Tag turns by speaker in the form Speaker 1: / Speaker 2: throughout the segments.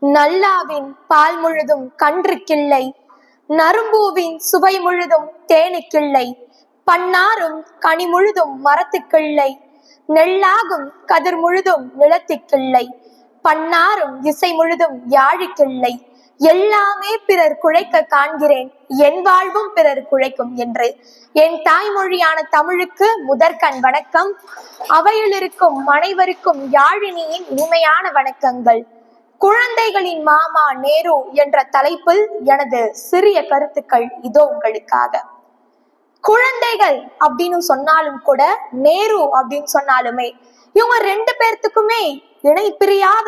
Speaker 1: நல்லாவின் பால் முழுதும் கன்றுக்கில்லை, நறும்பூவின் சுவை முழுதும் தேனுக்கில்லை, பன்னாரும் கனி முழுதும் மரத்துக்கில்லை, நெல்லாகும் கதிர் முழுதும் நிலத்துக்கில்லை, பன்னாரும் இசை முழுதும் யாழிக்கில்லை, எல்லாமே பிறர் குழைக்க காண்கிறேன், என் வாழ்வும் பிறர் குழைக்கும் என்று. என் தாய்மொழியான தமிழுக்கு முதற்கண் வணக்கம். அவையில் இருக்கும் அனைவருக்கும் யாழினியின் இனிமையான வணக்கங்கள். குழந்தைகளின் மாமா நேரு என்ற தலைப்பில் எனது சிறிய கருத்துக்கள் இதோ உங்களுக்காக. குழந்தைகள் அப்படின்னு சொன்னாலும் கூட, நேரு அப்படின்னு சொன்னாலுமே, இவங்க ரெண்டு பேர்த்துக்குமே இணை பிரியாத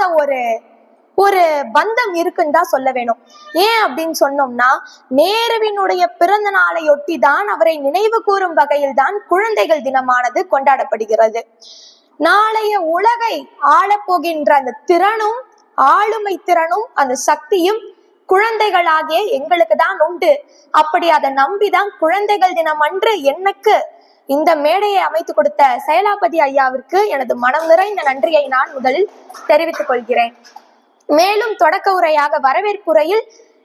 Speaker 1: ஒரு பந்தம் இருக்குன்னு தான் சொல்ல வேணும். ஏன் அப்படின்னு சொன்னோம்னா, நேருவினுடைய பிறந்த நாளையொட்டி தான், அவரை நினைவு கூறும் வகையில் தான் குழந்தைகள் தினமானது கொண்டாடப்படுகிறது. நாளைய உலகை ஆளப்போகின்ற அந்த திறனும், ஆளுமை திறனும், அந்த சக்தியும் குழந்தைகளாகிய எங்களுக்கு தான் உண்டு. அப்படி அதை நம்பிதான் குழந்தைகள் தினம் அன்று எனக்கு இந்த மேடையை அமைத்து கொடுத்த செயலாபதி ஐயாவிற்கு எனது மனம் நிறைந்த நன்றியை நான் முதலில் தெரிவித்துக் கொள்கிறேன். மேலும் தொடக்க உரையாக வரவேற்புரையில்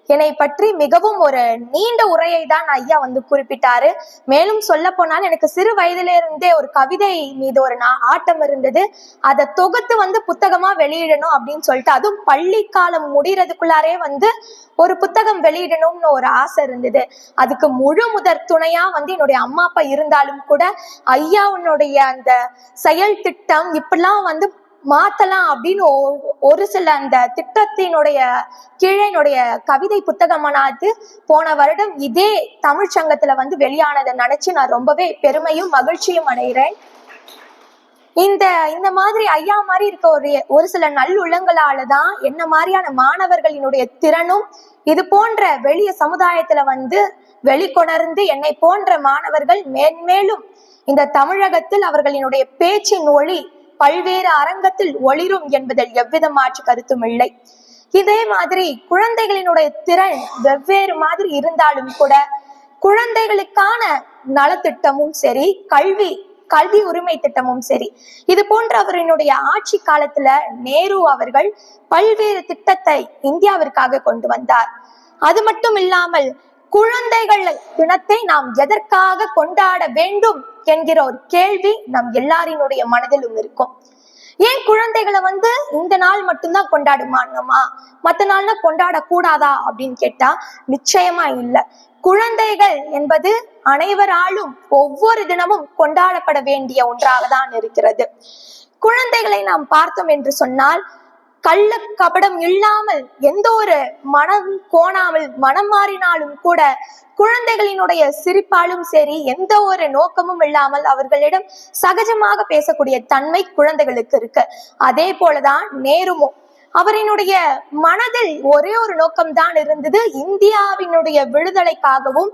Speaker 1: என்னை பற்றி மிகவும் ஒரு நீண்ட உரையை தான் ஐயா குறிப்பிட்டாரு. மேலும் சொல்ல போனால், எனக்கு சிறு வயதில இருந்தே ஒரு கவிதை மீது ஒரு ஆட்டம் இருந்தது. அதை தொகுத்து புத்தகமா வெளியிடணும் அப்படின்னு சொல்லிட்டு, அதுவும் பள்ளி காலம் முடிகிறதுக்குள்ளாரே ஒரு புத்தகம் வெளியிடணும்னு ஒரு ஆசை இருந்தது. அதுக்கு முழு முதற் துணையா என்னுடைய அம்மா அப்பா இருந்தாலும் கூட, ஐயாவுடைய அந்த செயல் திட்டம் இப்படிலாம் மாத்தலாம் அப்படின்னு ஒரு சில அந்த திட்டத்தினுடைய கீழே கவிதை புத்தகமானது போன வருடம் இதே தமிழ் சங்கத்துல வெளியானதை நினைச்சு நான் ரொம்பவே பெருமையும் மகிழ்ச்சியும் அடைகிறேன். இந்த மாதிரி ஐயா மாதிரி இருக்க ஒரு சில நல்லுள்ளங்களாலதான் என்ன மாதிரியான மாணவர்களினுடைய திறனும் இது போன்ற வெளிய சமுதாயத்துல வெளிக்கொணர்ந்து என்னை போன்ற மாணவர்கள் மேன்மேலும் இந்த தமிழகத்தில் அவர்களினுடைய பேச்சின் ஒளி பல்வேறு அரங்கத்தில் ஒளிரும் என்பதில் எவ்வித மாற்று கருத்தும் இல்லை. இதே மாதிரி குழந்தைகளினுடைய திறன் வெவ்வேறு மாதிரி இருந்தாலும் கூட, குழந்தைகளுக்கான நலத்திட்டமும் சரி, கல்வி உரிமை திட்டமும் சரி, இது போன்ற அவரினுடைய ஆட்சி காலத்துல நேரு அவர்கள் பல்வேறு திட்டத்தை இந்தியாவிற்காக கொண்டு வந்தார். அது மட்டும் இல்லாமல், குழந்தைகள் தினத்தை நாம் எதற்காக கொண்டாட வேண்டும் என்கிற ஒரு கேள்வி நம் எல்லாரினுடைய மனதிலும் இருக்கும். ஏன் குழந்தைகளை இந்த நாள் மட்டும்தான் கொண்டாடுமானோமா, மற்ற நாள்னா கொண்டாட கூடாதா அப்படின்னு கேட்டா நிச்சயமா இல்லை. குழந்தைகள் என்பது அனைவராலும் ஒவ்வொரு தினமும் கொண்டாடப்பட வேண்டிய ஒன்றாக தான் இருக்கிறது. குழந்தைகளை நாம் பார்த்தோம் என்று சொன்னால், கள்ள கபடம் இல்லாமல், எந்த ஒரு மனம் கோணாமல், மனம் மாறினாலும் கூட குழந்தைகளினுடைய சிரிப்பாலும் சரி, எந்த ஒரு நோக்கமும் இல்லாமல் அவர்களிடம் சகஜமாக பேசக்கூடிய தன்மை குழந்தைகளுக்கு இருக்கு. அதே போலதான் நேருவும், அவரினுடைய மனதில் ஒரே ஒரு நோக்கம்தான் இருந்தது, இந்தியாவினுடைய விடுதலைக்காகவும்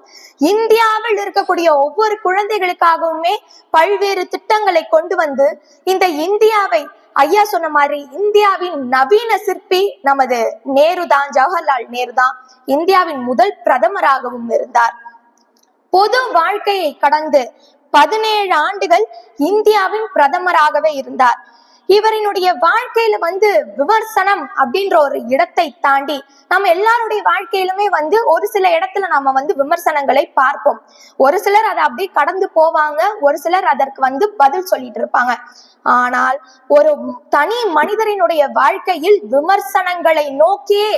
Speaker 1: இந்தியாவில் இருக்கக்கூடிய ஒவ்வொரு குழந்தைகளுக்காகவுமே பல்வேறு திட்டங்களை கொண்டு இந்த இந்தியாவை, ஐயா சொன்ன மாதிரி இந்தியாவின் நவீன சிற்பி நமது நேரு தான், ஜவஹர்லால் நேரு தான். இந்தியாவின் முதல் பிரதமராகவும் இருந்தார். பொது வாழ்க்கையை கடந்து 17 ஆண்டுகள் இந்தியாவின் பிரதமராகவே இருந்தார். இவரினுடைய வாழ்க்கையில விமர்சனம் அப்படின்ற ஒரு இடத்தை தாண்டி, நம்ம எல்லாருடைய வாழ்க்கையிலுமே ஒரு சில இடத்துல நம்ம விமர்சனங்களை பார்ப்போம். ஒரு சிலர் அதை அப்படியே கடந்து போவாங்க, ஒரு சிலர் அதற்கு பதில் சொல்லிட்டு இருப்பாங்க. ஆனால் ஒரு தனி மனிதரினுடைய வாழ்க்கையில் விமர்சனங்களை நோக்கியே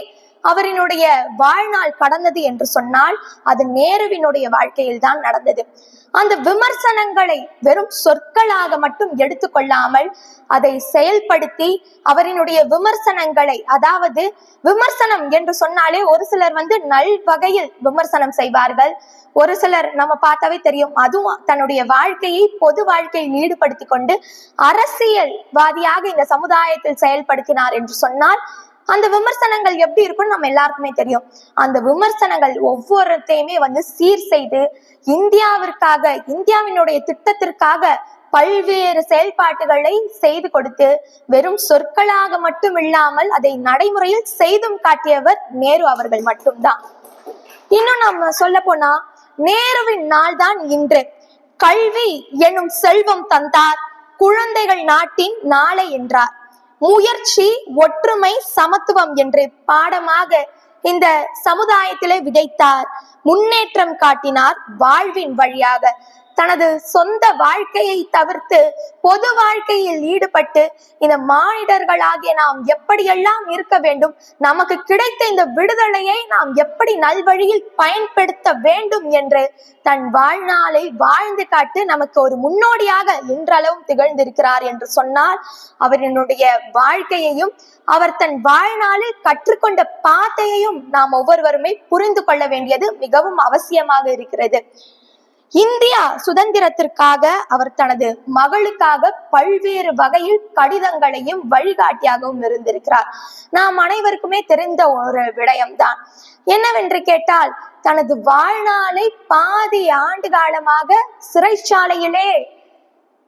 Speaker 1: அவரினுடைய வாழ்நாள் கடந்தது என்று சொன்னால், அது நேருவினுடைய வாழ்க்கையில் தான் நடந்தது. அந்த விமர்சனங்களை வெறும் சொற்களாக மட்டும் எடுத்துக்கொள்ளாமல் அதை செயல்படுத்தி அவரினுடைய விமர்சனங்களை, அதாவது விமர்சனம் என்று சொன்னாலே ஒரு சிலர் நல் வகையில் விமர்சனம் செய்வார்கள், ஒரு சிலர் நம்ம பார்த்தாவே தெரியும், அதுவும் தன்னுடைய வாழ்க்கையை பொது வாழ்க்கையில் ஈடுபடுத்தி கொண்டு அரசியல்வாதியாக இந்த சமுதாயத்தில் செயல்படுத்தினார் என்று சொன்னால், அந்த விமர்சனங்கள் எப்படி இருக்கும்னு நம்ம எல்லாருக்குமே தெரியும். அந்த விமர்சனங்கள் ஒவ்வொருத்தையுமே சீர் செய்து இந்தியாவிற்காக, இந்தியாவினுடைய திட்டத்திற்காக பல்வேறு செயல்பாட்டுகளை செய்து கொடுத்து, வெறும் சொற்களாக மட்டும் இல்லாமல் அதை நடைமுறையில் செய்தும் காட்டியவர் நேரு அவர்கள் மட்டும்தான். இன்னும் நம்ம சொல்ல போனா, நேருவின் நாள் தான் இன்று. கல்வி எனும் செல்வம் தந்தார், குழந்தைகள் நாட்டின் நாளை என்றார். முயற்சி, ஒற்றுமை, சமத்துவம் என்று பாடமாக இந்த சமுதாயத்திலே விதைத்தார். முன்னேற்றம் காட்டினார். வாழ்வின் வழியாக தனது சொந்த வாழ்க்கையை தவிர்த்து பொது வாழ்க்கையில் ஈடுபட்டு இந்த மானிடர்களாகிய நாம் எப்படியெல்லாம் இருக்க வேண்டும், நமக்கு கிடைத்த இந்த விடுதலையை நாம் எப்படி நல்வழியில் பயன்படுத்த வேண்டும் என்று தன் வாழ்நாளை வாழ்ந்து காட்டு நமக்கு ஒரு முன்னோடியாக இன்றளவும் திகழ்ந்திருக்கிறார் என்று சொன்னால், அவரினுடைய வாழ்க்கையையும் அவர் தன் வாழ்நாளில் கற்றுக்கொண்ட பாதையையும் நாம் ஒவ்வொருவருமே புரிந்து கொள்ள வேண்டியது மிகவும் அவசியமாக இருக்கிறது. இந்தியா சுதந்திரத்திற்காக அவர் தனது மகளுக்காக பல்வேறு வகையில் கடிதங்களையும் வழிகாட்டியாகவும் இருந்திருக்கிறார். நாம் அனைவருக்குமே தெரிந்த ஒரு விடயம்தான். என்னவென்று கேட்டால், தனது வாழ்நாளை பாதி ஆண்டு காலமாக சிறைச்சாலையிலே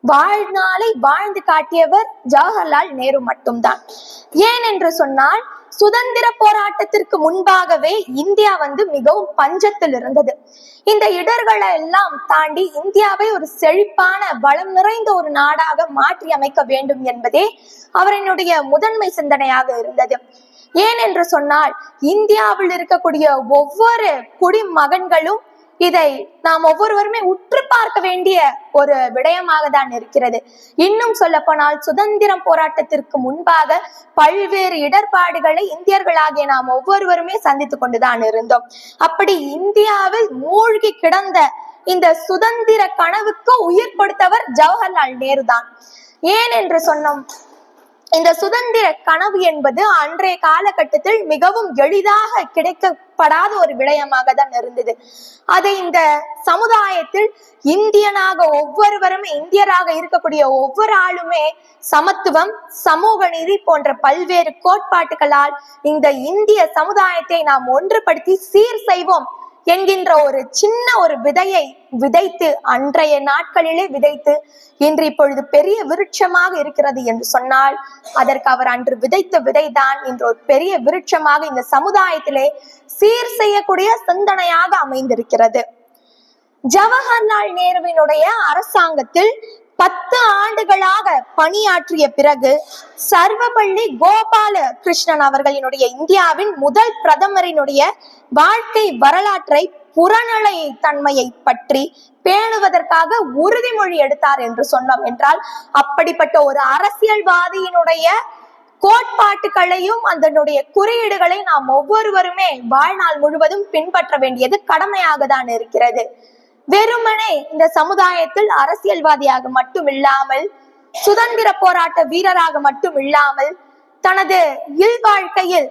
Speaker 1: வாழ்நாளை வாழ்ந்து காட்டியவர் ஜவஹர்லால் நேரு மட்டும்தான். ஏன் என்று சொன்னால், சுதந்திர போராட்டத்திற்கு முன்பாகவே இந்தியா மிகவும் பஞ்சத்தில் இருந்தது. இந்த இடர்களை எல்லாம் தாண்டி இந்தியாவை ஒரு செழிப்பான வளம் நிறைந்த ஒரு நாடாக மாற்றி அமைக்க வேண்டும் என்பதே அவரினுடைய முதன்மை சிந்தனையாக இருந்தது. ஏன் என்று சொன்னால், இந்தியாவில் இருக்கக்கூடிய ஒவ்வொரு குடிமகன்களும் இதை நாம் ஒவ்வொருவருமே உற்று பார்க்க வேண்டிய ஒரு விடயமாக தான் இருக்கிறது. இன்னும் சொல்ல போனால், சுதந்திரம் போராட்டத்திற்கு முன்பாக பல்வேறு இடர்பாடுகளை இந்தியர்களாகிய நாம் ஒவ்வொருவருமே சந்தித்துக் கொண்டுதான் இருந்தோம். அப்படி இந்தியாவில் மூழ்கி கிடந்த இந்த சுதந்திர கனவுக்கு உயிர் கொடுத்தவர் ஜவஹர்லால் நேரு தான். ஏன் என்று சொன்னோம், இந்த சுதந்திர கனவு என்பது அன்றைய காலகட்டத்தில் மிகவும் எளிதாக கிடைக்கப்படாத ஒரு விடயமாக தான் இருந்தது. அதை இந்த சமுதாயத்தில் இந்தியனாக ஒவ்வொருவருமே, இந்தியராக இருக்கக்கூடிய ஒவ்வொரு ஆளுமே சமத்துவம், சமூக நீதி போன்ற பல்வேறு கோட்பாட்டுகளால் இந்த இந்திய சமுதாயத்தை நாம் ஒன்றுபடுத்தி சீர் செய்வோம் என்கின்ற ஒரு சின்ன ஒரு விதையை விதைத்து, அன்றைய நாட்களிலே விதைத்து, இன்று இப்பொழுது பெரிய விருட்சமாக இருக்கிறது என்று சொன்னால், அதற்கு அவர் அன்று விதைத்த விதைதான் இன்று ஒரு பெரிய விருட்சமாக இந்த சமுதாயத்திலே சீர் செய்யக்கூடிய சிந்தனையாக அமைந்திருக்கிறது. ஜவஹர்லால் நேருவினுடைய அரசாங்கத்தில் 10 ஆண்டுகளாக பணியாற்றிய பிறகு சர்வபள்ளி கோபால கிருஷ்ணன் அவர்களினுடைய இந்தியாவின் முதல் பிரதமரினுடைய வாழ்க்கை வரலாற்றை, புறநிலை தன்மையை பற்றி பேணுவதற்காக உறுதிமொழி எடுத்தார் என்று சொன்னோம் என்றால், அப்படிப்பட்ட ஒரு அரசியல்வாதியினுடைய கோட்பாட்டுகளையும் அதனுடைய குறியீடுகளை நாம் ஒவ்வொருவருமே வாழ்நாள் முழுவதும் பின்பற்ற வேண்டியது கடமையாக தான் இருக்கிறது. வெறுமனே இந்த சமுதாயத்தில் அரசியல்வாதியாக மட்டும் இல்லாமல், சுதந்திர போராட்ட வீரராக மட்டும் இல்லாமல், தனது இல்வாழ்க்கையில்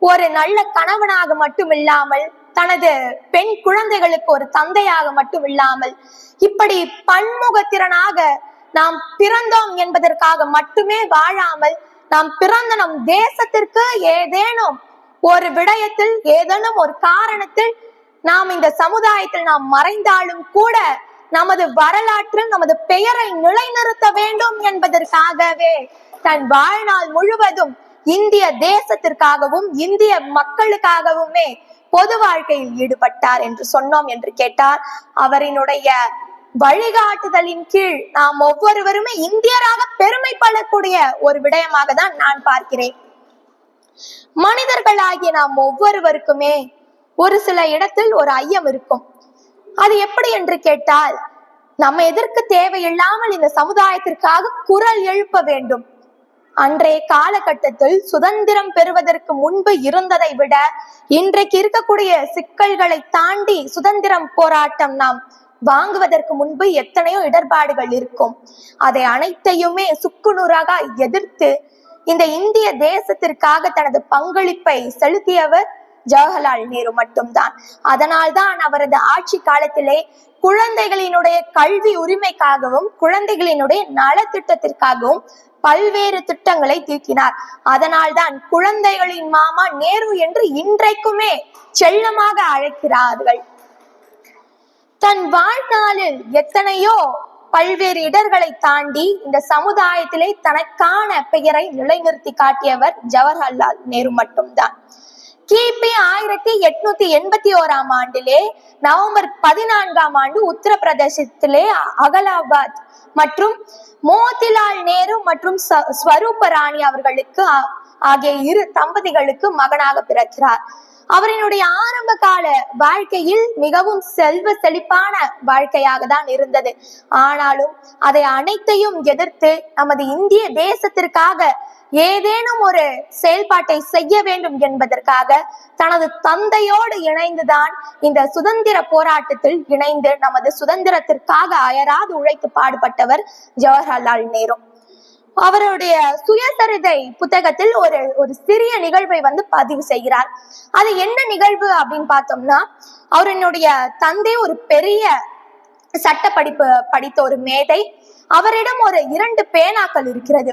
Speaker 1: ஒரு நல்ல கணவனாக மட்டும் இல்லாமல், தனது பெண் குழந்தைகளுக்கு ஒரு தந்தையாக மட்டும் இல்லாமல், இப்படி பன்முகத்திறனாக நாம் பிறந்தோம் என்பதற்காக மட்டுமே வாழாமல், நாம் பிறந்த நம் தேசத்திற்கு ஏதேனும் ஒரு விடயத்தில், ஏதேனும் ஒரு காரணத்தில் நாம் இந்த சமுதாயத்தில் நாம் மறைந்தாலும் கூட நமது வரலாற்றில் நமது பெயரை நிலைநிறுத்த வேண்டும் என்பதற்காகவே தன் வாழ்நாள் முழுவதும் இந்திய தேசத்திற்காகவும் இந்திய மக்களுக்காகவுமே பொது வாழ்க்கையில் ஈடுபட்டார் என்று சொன்னோம் என்று கேட்டால், அவரினுடைய வழிகாட்டுதலின் கீழ் நாம் ஒவ்வொருவருமே இந்தியராக பெருமைப்படக்கூடிய ஒரு விடயமாக தான் நான் பார்க்கிறேன். மனிதர்களாகிய நாம் ஒவ்வொருவருக்குமே ஒரு சில இடத்தில் ஒரு ஐயம் இருக்கும். அது எப்படி என்று கேட்டால், நம்ம எதற்கு தேவையில்லாமல் இந்த சமுதாயத்திற்காக குரல் எழுப்ப வேண்டும்? அன்றைய காலகட்டத்தில் சுதந்திரம் பெறுவதற்கு முன்பு இருந்ததை விட இன்றைக்கு இருக்கக்கூடிய சிக்கல்களை தாண்டி சுதந்திரம் போராட்டம் நாம் வாங்குவதற்கு முன்பு எத்தனையோ இடர்பாடுகள் இருக்கும். அதை அனைத்தையுமே சுக்குநூறாக எதிர்த்து இந்த இந்திய தேசத்திற்காக தனது பங்களிப்பை செலுத்தியவர் ஜவஹர்லால் நேரு மட்டும்தான். அதனால்தான் அவரது ஆட்சி காலத்திலே குழந்தைகளினுடைய கல்வி உரிமைக்காகவும் குழந்தைகளினுடைய நலத்திட்டத்திற்காகவும் பல்வேறு திட்டங்களை தீட்டினார். அதனால்தான் குழந்தைகளின் மாமா நேரு என்று இன்றைக்குமே செல்லமாக அழைக்கிறார்கள். தன் வாழ்நாளில் எத்தனையோ பல்வேறு இடர்களை தாண்டி இந்த சமுதாயத்திலே தனக்கான பெயரை நிலைநிறுத்தி காட்டியவர் ஜவஹர்லால் நேரு மட்டும்தான். கிபி 1881 ஆண்டிலே நவம்பர் 14 ஆண்டு உத்தரப்பிரதேசத்திலே அகலாபாத் மற்றும் மோதிலால் நேரு மற்றும் ஸ்வரூப ராணி அவர்களுக்கு ஆகிய இரு தம்பதிகளுக்கு மகனாக பிறக்கிறார். அவரினுடைய ஆரம்ப கால வாழ்க்கையில் மிகவும் செல்வ செழிப்பான வாழ்க்கையாக தான் இருந்தது. ஆனாலும் அதை அனைத்தையும் எதிர்த்து நமது இந்திய தேசத்திற்காக ஏதேனும் ஒரு செயல்பாட்டை செய்ய வேண்டும் என்பதற்காக தனது தந்தையோடு இணைந்துதான் இந்த சுதந்திர போராட்டத்தில் இணைந்து நமது சுதந்திரத்திற்காக அயராது உழைத்து பாடுபட்டவர் ஜவஹர்லால் நேரு. அவருடைய சுயசரிதை புத்தகத்தில் ஒரு சிறிய நிகழ்வை பதிவு செய்கிறார். அது என்ன நிகழ்வு அப்படின்னு பார்த்தோம்னா, அவருடைய தந்தை ஒரு பெரிய சட்ட படிப்பு படித்த ஒரு மேதை. அவரிடம் ஒரு 2 பேனாக்கள் இருக்கிறது.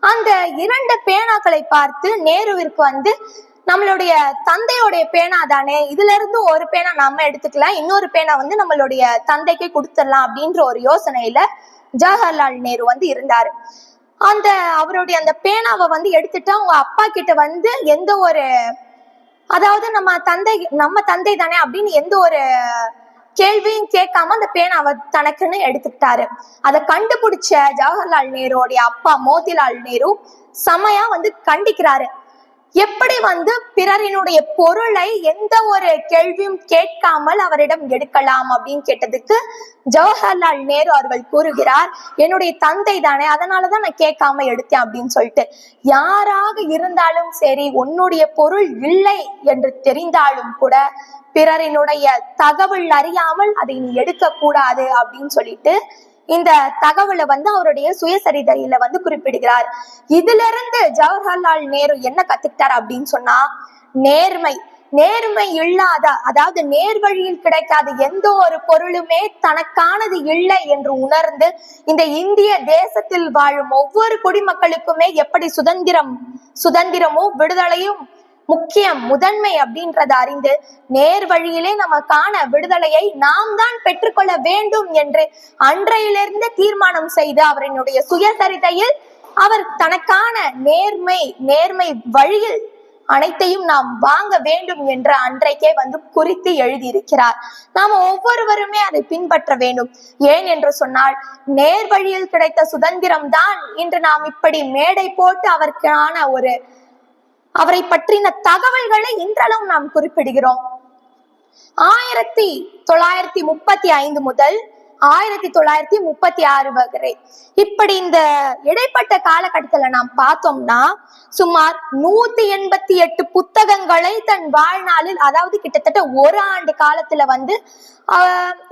Speaker 1: அந்த 2 பேனாக்களை பார்த்து நேருவிற்கு நம்மளுடைய தந்தையோடைய பேனா தானே, இதுல இருந்து ஒரு பேனா நம்ம எடுத்துக்கலாம், இன்னொரு பேனா நம்மளுடைய தந்தைக்கு கொடுத்துடலாம் அப்படின்ற ஒரு யோசனையில ஜவஹர்லால் நேரு இருந்தாரு. அவருடைய அந்த பேனாவை எடுத்துட்டு அவங்க அப்பா கிட்ட எந்த ஒரு, அதாவது நம்ம தந்தை தானே அப்படின்னு எந்த ஒரு கேள்வியும் கேட்காம அந்த பேனாவை தனக்குன்னு எடுத்துக்கிட்டாரு. அதை கண்டுபிடிச்ச ஜவஹர்லால் நேருடைய அப்பா மோதிலால் நேரு செமையா கண்டிக்கிறாரு. எப்படி பிறரினுடைய பொருளை எந்த ஒரு கேள்வியும் கேட்காமல் அவரிடம் எடுக்கலாம் அப்படின்னு கேட்டதுக்கு ஜவஹர்லால் நேரு அவர்கள் கூறுகிறார், என்னுடைய தந்தை தானே, அதனாலதான் நான் கேட்காம எடுத்தேன் அப்படின்னு சொல்லிட்டு. யாராக இருந்தாலும் சரி, உன்னுடைய பொருள் இல்லை என்று தெரிந்தாலும் கூட பிறரினுடைய தகவல் அறியாமல் அதை நீ எடுக்க கூடாது அப்படின்னு சொல்லிட்டு இந்த தகவலை அவருடைய சுயசரிதையில குறிப்பிடுகிறார். இதுல இருந்து ஜவஹர்லால் நேரு என்ன கத்துக்கிட்டார் அப்படின்னு சொன்னா, நேர்மை இல்லாத, அதாவது நேர்வழியில் கிடைக்காத எந்த ஒரு பொருளுமே தனக்கானது இல்லை என்று உணர்ந்து இந்த இந்திய தேசத்தில் வாழும் ஒவ்வொரு குடிமக்களுக்குமே எப்படி சுதந்திரமும் விடுதலையும் முக்கியம், முதன்மை அப்படின்றத அறிந்து நேர் வழியிலே நமக்கான விடுதலையை நாம் தான் பெற்றுக்கொள்ள வேண்டும் என்று அன்றையிலிருந்து தீர்மானம் செய்து அவரினுடைய சுயசரிதையில் அவர் தனக்கான நேர்மை வழியில் அனைத்தையும் நாம் வாங்க வேண்டும் என்று அன்றைக்கே குறித்து எழுதியிருக்கிறார். நாம் ஒவ்வொருவருமே அதை பின்பற்ற வேண்டும். ஏன் என்று சொன்னால், நேர் வழியில் கிடைத்த சுதந்திரம் தான் இன்று நாம் இப்படி மேடை போட்டு அவருக்கான அவரை பற்றின தகவல்களை இன்றளவும் நாம் குறிப்பிடுகிறோம். 1935 முதல் 1936 வரை இப்படி இந்த இடைப்பட்ட காலகட்டத்துல நாம் பார்த்தோம்னா சுமார் 188 புத்தகங்களை தன் வாழ்நாளில், அதாவது கிட்டத்தட்ட ஒரு ஆண்டு காலத்துல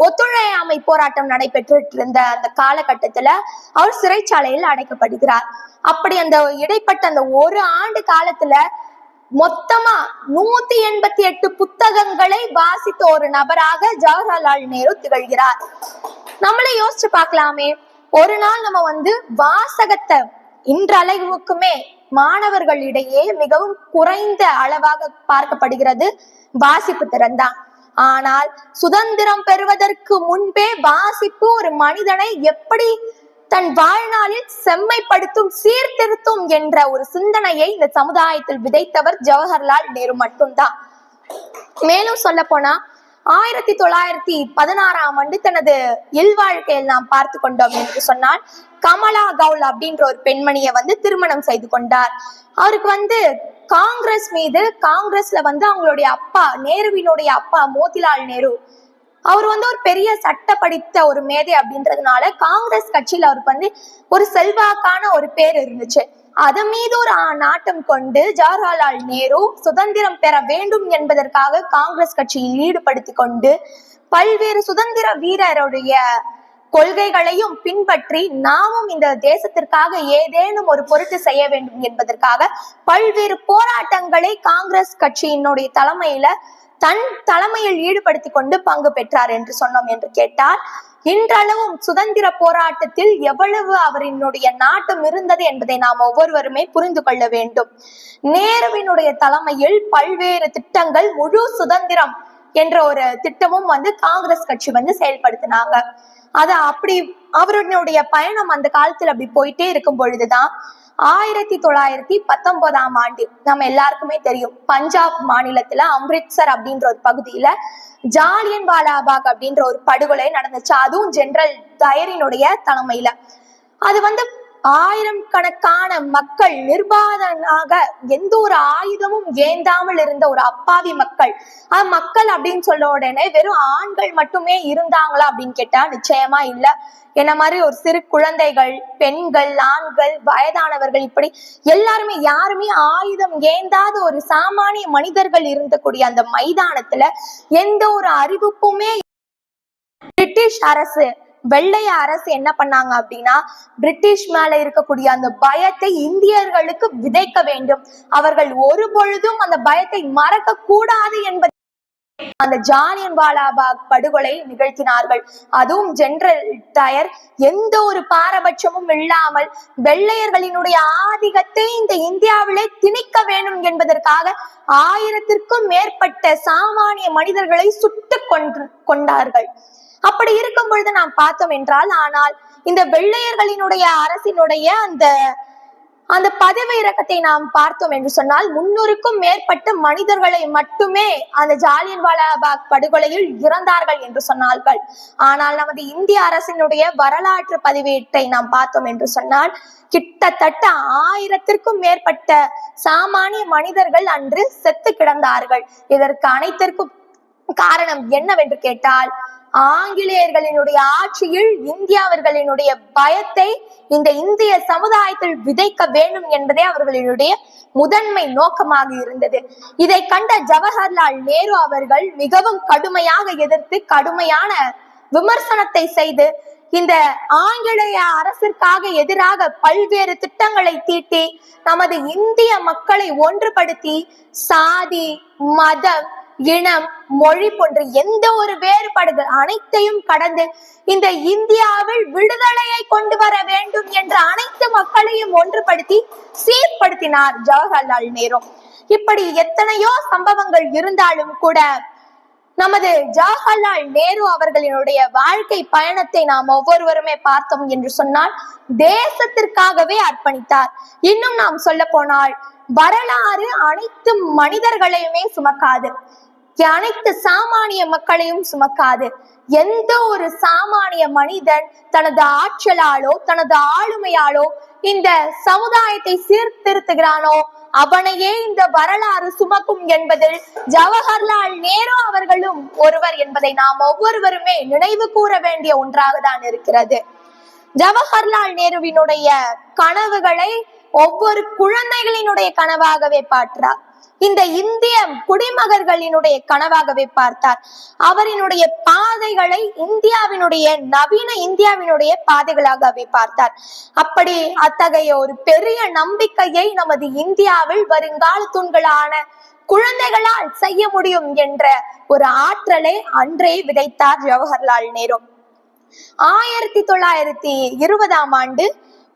Speaker 1: ஒத்துழையாமை போராட்டம் நடைபெற்று இருந்த அந்த காலகட்டத்துல அவர் சிறைச்சாலையில் அடைக்கப்படுகிறார். அப்படி அந்த இடைப்பட்ட அந்த ஒரு ஆண்டு காலத்துல மொத்தமா 188 புத்தகங்களை வாசித்த ஒரு நபராக ஜவஹர்லால் நேரு திகழ்கிறார். நம்மளே யோசிச்சு பார்க்கலாமே, ஒரு நாள் நம்ம வாசகத்தை இன்றளவுக்குமே மாணவர்களிடையே மிகவும் குறைந்த அளவாக பார்க்கப்படுகிறது வாசிப்பு திறன் தான். ஆனால் சுதந்திரம் பெறுவதற்கு முன்பே வாசிப்பு ஒரு மனிதனை எப்படி தன் வாழ்நாளில் செம்மைப்படுத்தும், சீர்திருத்தும் என்ற ஒரு சிந்தனையை இந்த சமுதாயத்தில் விதைத்தவர் ஜவஹர்லால் நேரு மட்டும்தான். மேலும் சொல்ல போனா 1916 ஆண்டு தனது இல்வாழ்க்கையில் நாம் பார்த்து கொண்டோம் என்று சொன்னால், கமலா கவுல் அப்படின்ற ஒரு பெண்மணியை திருமணம் செய்து கொண்டார். அவருக்கு காங்கிரஸ்ல அவங்களுடைய அப்பா, நேருவினுடைய அப்பா மோதிலால் நேரு, அவர் ஒரு பெரிய சட்ட படித்த ஒரு மேதை அப்படின்றதுனால காங்கிரஸ் கட்சியில் அவருக்கு ஒரு செல்வாக்கான ஒரு பேர் இருந்துச்சு. அதன் மீது ஒரு நாட்டம் கொண்டு ஜவஹர்லால் நேரு சுதந்திரம் பெற வேண்டும் என்பதற்காக காங்கிரஸ் கட்சியில் ஈடுபடுத்தி கொண்டு பல்வேறு சுதந்திர வீரருடைய கொள்கைகளையும் பின்பற்றி நாமும் இந்த தேசத்திற்காக ஏதேனும் ஒரு பொருட்டு செய்ய வேண்டும் என்பதற்காக பல்வேறு போராட்டங்களை காங்கிரஸ் கட்சியினுடைய தன் தலைமையில் ஈடுபடுத்தி கொண்டு பங்கு பெற்றார் என்று சொன்னோம் என்று கேட்டால், இன்றளவும் சுதந்திர போராட்டத்தில் எவ்வளவு அவரினுடைய நாட்டம் இருந்தது என்பதை நாம் ஒவ்வொருவருமே புரிந்து கொள்ள வேண்டும். நேருவினுடைய தலைமையில் பல்வேறு திட்டங்கள், முழு சுதந்திரம் என்ற ஒரு திட்டமும் காங்கிரஸ் கட்சி செயல்படுத்தினாங்க. அப்படி அவருடைய பயணம் அந்த காலத்துல அப்படி போயிட்டே இருக்கும் பொழுதுதான் 1919ஆம் ஆண்டு நம்ம எல்லாருக்குமே தெரியும், பஞ்சாப் மாநிலத்துல அம்ரித்சர் அப்படின்ற ஒரு பகுதியில ஜாலியன் வாலாபாக் அப்படின்ற ஒரு படுகொலை நடந்துச்சு. அதுவும் ஜெனரல் டயரினுடைய தலைமையில. அது ஆயிரம் கணக்கான மக்கள் நிர்வாணமாக எந்த ஒரு ஆயுதமும் ஏந்தாமல் இருந்த ஒரு அப்பாவி மக்கள். மக்கள் அப்படின்னு சொல்ல உடனே வெறும் ஆண்கள் மட்டுமே இருந்தாங்களா அப்படின்னு கேட்டா நிச்சயமா இல்ல. என்ன மாதிரி ஒரு சிறு குழந்தைகள், பெண்கள், ஆண்கள், வயதானவர்கள், இப்படி எல்லாருமே, யாருமே ஆயுதம் ஏந்தாத ஒரு சாமானிய மனிதர்கள் இருந்தக்கூடிய அந்த மைதானத்துல எந்த ஒரு அறிவிப்புமே பிரிட்டிஷ் அரசு, வெள்ளைய அரசு என்ன பண்ணாங்க அப்படின்னா, பிரிட்டிஷ் மேல இருக்கக்கூடிய அந்த பயத்தை இந்தியர்களுக்கு விதைக்க வேண்டும், அவர்கள் ஒரு பொழுதும் அந்த பயத்தை மறக்க கூடாது என்பது அந்த ஜாலியன் வாலாபாக் படுகொலை நிகழ்த்தினார்கள். அதுவும் ஜெனரல் டயர் எந்த ஒரு பாரபட்சமும் இல்லாமல் வெள்ளையர்களினுடைய ஆதிக்கத்தை இந்த இந்தியாவிலே திணிக்க வேண்டும் என்பதற்காக 1000த்திற்கும் மேற்பட்ட சாமானிய மனிதர்களை சுட்டு கொண்டார்கள். அப்படி இருக்கும் பொழுது நாம் பார்த்தோம் என்றால், ஆனால் இந்த வெள்ளையர்களினுடைய அரசினுடைய அந்த பதவி இறக்கத்தை நாம் பார்த்தோம் என்று சொன்னால் 300க்கும் மேற்பட்ட மனிதர்களை மட்டுமே அந்த ஜாலியன் வாலாபாக் படுகொலையில் இறந்தார்கள் என்று சொன்னார்கள். ஆனால் நமது இந்திய அரசினுடைய வரலாற்று பதிவேட்டை நாம் பார்த்தோம் என்று சொன்னால் கிட்டத்தட்ட 1000த்திற்கும் மேற்பட்ட சாமானிய மனிதர்கள் அன்று செத்து கிடந்தார்கள். இதற்கு அனைத்திற்கும் காரணம் என்னவென்று கேட்டால், ஆங்கிலேயர்களினுடைய ஆட்சியில் இந்தியாவர்களினுடைய பயத்தை இந்த இந்திய சமுதாயத்தில் விதைக்க வேண்டும் என்பதே அவர்களினுடைய முதன்மை நோக்கமாக இருந்தது. இதை கண்ட ஜவஹர்லால் நேரு அவர்கள் மிகவும் கடுமையாக எதிர்த்து, கடுமையான விமர்சனத்தை செய்து, இந்த ஆங்கிலேய அரசிற்காக எதிராக பல்வேறு திட்டங்களை தீட்டி நமது இந்திய மக்களை ஒன்றுபடுத்தி சாதி, மதம், இனம், மொழி போன்ற எந்த ஒரு வேறுபாடுகள் அனைத்தையும் கடந்து இந்த இந்தியாவில் விடுதலையை கொண்டு வர வேண்டும் என்ற அனைத்து மக்களையும் ஒன்றுபடுத்தி சீர்படுத்தினார் ஜவஹர்லால் நேரு. இப்படி எத்தனையோ சம்பவங்கள் இருந்தாலும் கூட நமது ஜவஹர்லால் நேரு அவர்களினுடைய வாழ்க்கை பயணத்தை நாம் ஒவ்வொருவருமே பார்த்தோம் என்று சொன்னால் தேசத்திற்காகவே அர்ப்பணித்தார். இன்னும் நாம் சொல்ல போனால், வரலாறு அனைத்து மனிதர்களையுமே சுமக்காது, அனைத்து சாமானிய மக்களையும் சுமக்காது. எந்த ஒரு சாமானிய மனிதன் தனது ஆற்றலாலோ தனது ஆளுமையாலோ இந்த சமுதாயத்தை சீர்திருத்துகிறானோ அவனையே இந்த வரலாறு சுமக்கும் என்பதில் ஜவஹர்லால் நேரு அவர்களும் ஒருவர் என்பதை நாம் ஒவ்வொருவருமே நினைவு கூற வேண்டிய ஒன்றாக தான் இருக்கிறது. ஜவஹர்லால் நேருவினுடைய கனவுகளை ஒவ்வொரு குழந்தைகளினுடைய கனவாகவே பார்த்தார். இந்த இந்திய குடிமகர்களினுடைய கனவாகவே பார்த்தார். அவரினுடைய பாதைகளை இந்தியாவினுடைய நவீன இந்தியாவினுடைய பாதைகளாகவே பார்த்தார். அப்படி அத்தகைய ஒரு பெரிய நம்பிக்கையை நமது இந்தியாவில் வருங்கால தூண்களான குழந்தைகளால் செய்ய முடியும் என்ற ஒரு ஆற்றலை அன்றே விதைத்தார் ஜவஹர்லால் நேரு. 1920ஆம் ஆண்டு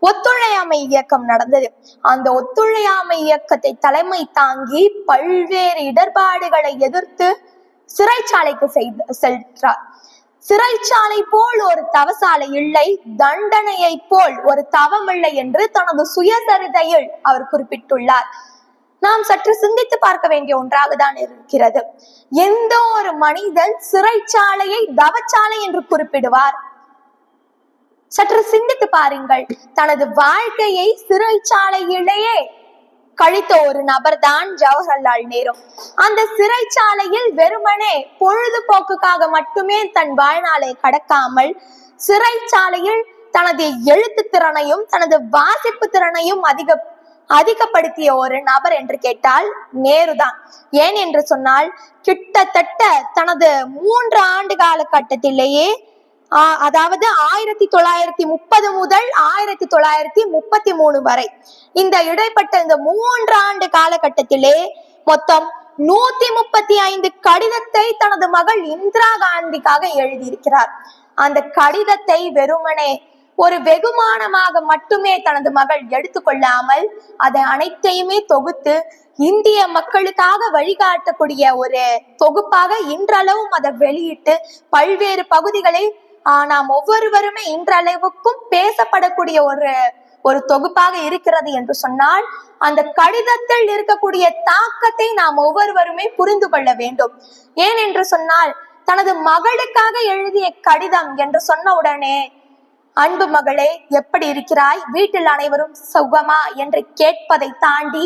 Speaker 1: ஒத்துழையாமை இயக்கம் நடந்தது. அந்த ஒத்துழையாமை இயக்கத்தை தலைமை தாங்கி பல்வேறு இடர்பாடுகளை எதிர்த்து சிறைச்சாலைக்கு சென்றார். சிறைச்சாலை போல் ஒரு தவசாலை இல்லை, தண்டனையை போல் ஒரு தவம் இல்லை என்று தனது சுயசரிதையில் அவர் குறிப்பிட்டுள்ளார். நாம் சற்று சிந்தித்து பார்க்க வேண்டிய ஒன்றாக தான் இருக்கிறது. எந்த ஒரு மனிதன் சிறைச்சாலையை தவச்சாலை என்று குறிப்பிடுவார்? சற்று சிந்தித்து பாருங்கள். தனது வாழ்க்கையை சிறைச்சாலையிலேயே கழித்த ஒரு நபர் தான் ஜவஹர்லால் நேரு. அந்த சிறைச்சாலையில் வெறுமனே பொழுதுபோக்குக்காக மட்டுமே தன் வாழ்நாளை கடக்காமல், சிறைச்சாலையில் தனது எழுத்து திறனையும் தனது வாசிப்பு திறனையும் அதிகப்படுத்திய ஒரு நபர் என்று கேட்டால் நேருதான். ஏன் என்று சொன்னால், கிட்டத்தட்ட தனது 3 ஆண்டு காலகட்டத்திலேயே, அதாவது 1930 முதல் 1933 வரை, இந்த இடைப்பட்ட இந்த 3 ஆண்டு காலகட்டத்திலே மொத்தம் 135 கடிதத்தை தனது மகள் இந்திரா காந்திக்காக எழுதியிருக்கிறார். அந்த கடிதத்தை வெறுமனே ஒரு வெகுமானமாக மட்டுமே தனது மகள் எடுத்துக்கொள்ளாமல் அதை அனைத்தையுமே தொகுத்து இந்திய மக்களுக்காக வழிகாட்டக்கூடிய ஒரு தொகுப்பாக இன்றளவும் அதை வெளியிட்டு பல்வேறு பகுதிகளை நாம் ஒவ்வொருவருமே இன்றளவுக்கும் பேசப்படக்கூடிய ஒரு ஒரு தொகுப்பாக இருக்கிறது என்று சொன்னால், அந்த கடிதத்தில் இருக்கக்கூடிய தாக்கத்தை நாம் ஒவ்வொருவருமே புரிந்து கொள்ள வேண்டும். ஏன் என்று சொன்னால், தனது மகளுக்காக எழுதிய கடிதம் என்று சொன்ன உடனே, அன்பு மகளே எப்படி இருக்கிறாய், வீட்டில் அனைவரும் சுகமா என்று கேட்பதை தாண்டி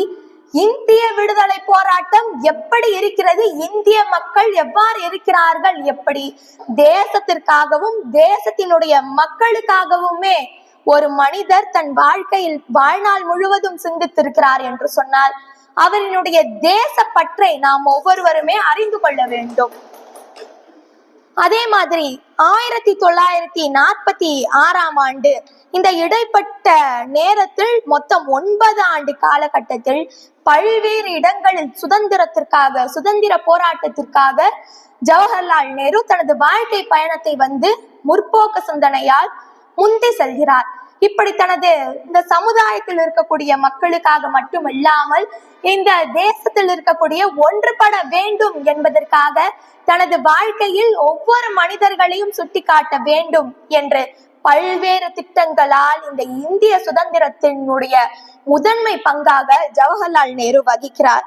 Speaker 1: இந்திய விடுதலை போராட்டம் எப்படி இருக்கிறது, இந்திய மக்கள் எவ்வாறு இருக்கிறார்கள், எப்படி தேசத்திற்காகவும் தேசத்தினுடைய மக்களுக்காகவுமே ஒரு மனிதர் தன் வாழ்க்கையில் வாழ்நாள் முழுவதும் சிந்தித்திருக்கிறார் என்று சொன்னால், அவரினுடைய தேச பற்றை நாம் ஒவ்வொருவருமே அறிந்து கொள்ள வேண்டும். அதே மாதிரி 1946ஆம் ஆண்டு இந்த இடைப்பட்ட நேரத்தில் மொத்தம் 9 ஆண்டு காலகட்டத்தில் பல்வேறு இடங்களில் சுதந்திர போராட்டத்திற்காக ஜவஹர்லால் நேரு தனது வாழ்க்கை பயணத்தை முற்போக்கு சிந்தனையால் முந்தி செல்கிறார். இப்படி இந்த சமுதாயத்தில் இருக்கக்கூடிய மக்களுக்காக மட்டுமில்லாமல் இந்த தேசத்தில் இருக்கக்கூடிய ஒன்றுபட வேண்டும் என்பதற்காக தனது வாழ்க்கையில் ஒவ்வொரு மனிதர்களையும் சுட்டிக்காட்ட வேண்டும் என்று பல்வேறு திட்டங்களால் இந்த இந்திய சுதந்திரத்தினுடைய முதன்மை பங்காக ஜவஹர்லால் நேரு வகிக்கிறார்.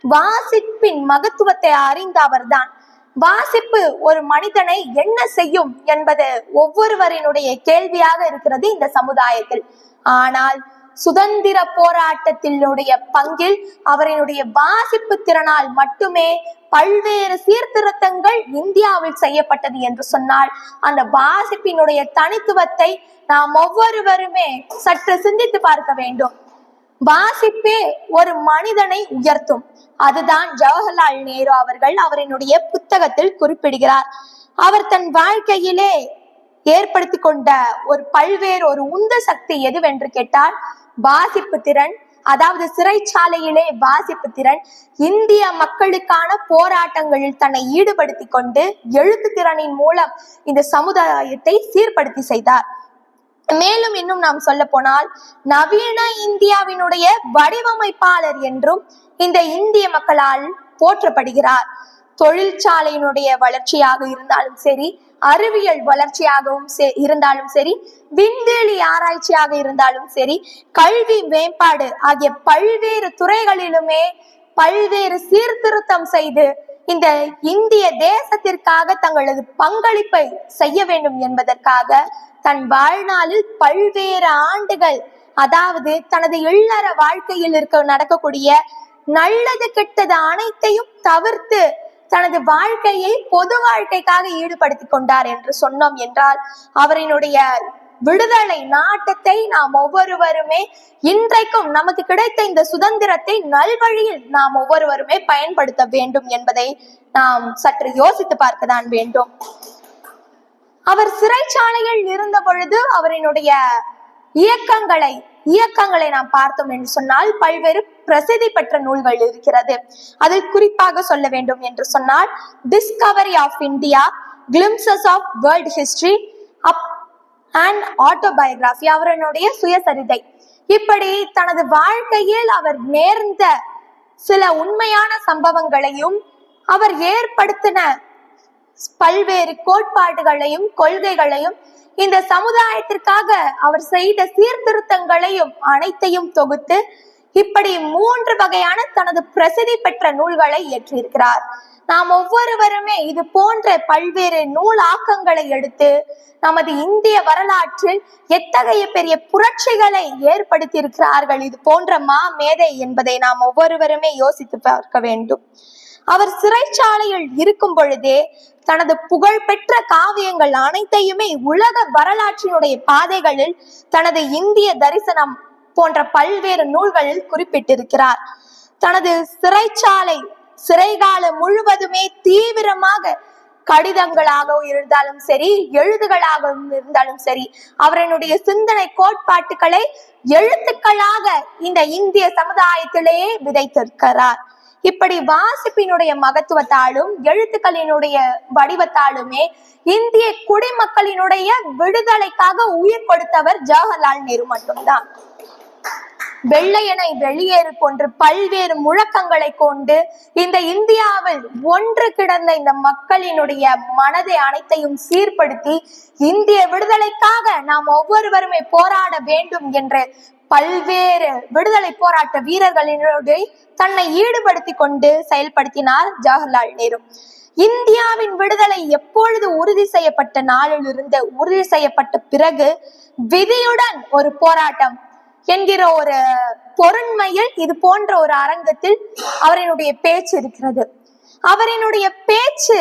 Speaker 1: வாசிப்பின் மகத்துவத்தை அறிந்த அவர்தான். வாசிப்பு ஒரு மனிதனை என்ன செய்யும் என்பது ஒவ்வொருவரினுடைய கேள்வியாக இருக்கிறது இந்த சமுதாயத்தில். ஆனால் சுதந்திர போராட்டத்தினுடைய பங்கில் அவரினுடைய வாசிப்பு திறனால் மட்டுமே பல்வேறு சீர்திருத்தங்கள் இந்தியாவில் செய்யப்பட்டது என்று சொன்னால், அந்த வாசிப்பினுடைய தனித்துவத்தை நாம் ஒவ்வொருவருமே சற்று சிந்தித்து பார்க்க வேண்டும். வாசிப்பே ஒரு மனிதனை உயர்த்தும். அதுதான் ஜவஹர்லால் நேரு அவர்கள் அவரினுடைய புத்தகத்தில் குறிப்பிடுகிறார். அவர் தன் வாழ்க்கையிலே ஏற்படுத்தி கொண்ட பல்வேறு உந்து சக்தி எதுவென்று கேட்டால், வாசிப்பு திறன். அதாவது சிறைச்சாலையிலே வாசிப்பு திறன். இந்திய மக்களுக்கான போராட்டங்களில் தன்னை ஈடுபடுத்தி கொண்டு எழுத்து திறனின் மூலம் இந்த சமுதாயத்தை சீர்படுத்தி செய்தார். மேலும் இன்னும் நாம் சொல்ல போனால், நவீன இந்தியாவினுடைய வடிவமைப்பாளர் என்றும் இந்த இந்திய மக்களால் போற்றப்படுகிறார். தொழிற்சாலையினுடைய வளர்ச்சியாக இருந்தாலும் சரி, அறிவியல் வளர்ச்சியாகவும் இருந்தாலும் சரி, விண்வெளி ஆராய்ச்சியாக இருந்தாலும் சரி, கல்வி மேம்பாடு ஆகிய பல்வேறு துறைகளிலுமே பல்வேறு சீர்திருத்தம் செய்து இந்த இந்திய தேசத்திற்காக தங்களது பங்களிப்பை செய்ய வேண்டும் என்பதற்காக தன் வாழ்நாளில் பல்வேறு ஆண்டுகள், அதாவது தனது இல்லற வாழ்க்கையில் நடக்கக்கூடிய நல்லது கெட்டது அனைத்தையும் தவிர்த்து தனது வாழ்க்கையை பொது வாழ்க்கைக்காக ஈடுபடுத்தி கொண்டார் என்று சொன்னோம் என்றால், அவரினுடைய விடுதலை நாட்டத்தை நாம் ஒவ்வொருவருமே இன்றைக்கும் நமக்கு கிடைத்த இந்த சுதந்திரத்தை நல்வழியில் நாம் ஒவ்வொருவருமே பயன்படுத்த வேண்டும் என்பதை நாம் சற்று யோசித்து பார்க்கத்தான் வேண்டும். அவர் சிறைச்சாலையில் இருந்த பொழுது அவரினுடைய இயக்கங்களை நாம் பார்த்தோம் என்று சொன்னால், பல்வேறு பிரசித்தி பெற்ற நூல்கள் இருக்கிறது. அதில் குறிப்பாக சொல்ல வேண்டும் என்று சொன்னால், discovery of India, glimpses of world history and autobiography, அவருடைய சுயசரிதை. இப்படி தனது வாழ்க்கையில் அவர் நேர்ந்த சில உண்மையான சம்பவங்களையும் அவர் ஏற்படுத்தின பல்வேறு கோட்பாடுகளையும் கொள்கைகளையும் இந்த சமுதாயத்திற்காக அவர் செய்த சீர்திருத்தங்களையும் அனைத்தையும் தொகுத்து இப்படி 3 வகையான தனது பிரசித்தி பெற்ற நூல்களை இயற்றியிருக்கிறார். நாம் ஒவ்வொருவருமே இது போன்ற பல்வேறு நூலாக்கங்களை எடுத்து நமது இந்திய வரலாற்றில் எத்தகைய பெரிய புரட்சிகளை ஏற்படுத்தி இருக்கிறார்கள் இது போன்ற மேதை என்பதை நாம் ஒவ்வொருவருமே யோசித்து பார்க்க வேண்டும். அவர் சிறைச்சாலையில் இருக்கும் பொழுதே தனது புகழ்பெற்ற காவியங்கள் அனைத்தையுமே உலக வரலாற்றினுடைய பாதைகளில் தனது இந்திய தரிசனம் போன்ற பல்வேறு நூல்களில் குறிப்பிட்டிருக்கிறார். தனது சிறைகாலம் முழுவதுமே தீவிரமாக கடிதங்களாக இருந்தாலும் சரி, எழுதுகளாகவும் இருந்தாலும் சரி, அவரனுடைய சிந்தனை கோட்பாட்டுகளை எழுத்துக்களாக இந்த இந்திய சமுதாயத்திலேயே விதைத்திருக்கிறார். இப்படி வாசிப்பினுடைய மகத்துவத்தாலும் எழுத்துக்களினுடைய வடிவத்தாலுமே இந்திய குடிமக்களினுடைய விடுதலைக்காக உயிர் கொடுத்தவர் ஜவஹர்லால் நேரு மட்டும்தான். வெள்ளையனை வெளியேறு போன்று பல்வேறு முழக்கங்களை கொண்டு இந்த இந்தியாவில் ஒன்று கிடந்த இந்த மக்களினுடைய மனதை அனைத்தையும் சீர்படுத்தி இந்திய விடுதலைக்காக நாம் ஒவ்வொருவருமே போராட வேண்டும் என்று பல்வேறு விடுதலை போராட்ட வீரர்களினுடைய தன்னை ஈடுபடுத்தி கொண்டு செயல்படுத்தினார் ஜவஹர்லால் நேரு. இந்தியாவின் விடுதலை எப்பொழுது உறுதி செய்யப்பட்ட நாளிலிருந்து உறுதி செய்யப்பட்ட பிறகு விதியுடன் ஒரு போராட்டம் என்கிற ஒரு பொருண்மையில் இது போன்ற ஒரு அரங்கத்தில் அவரினுடைய பேச்சு இருக்கிறது. அவரினுடைய பேச்சு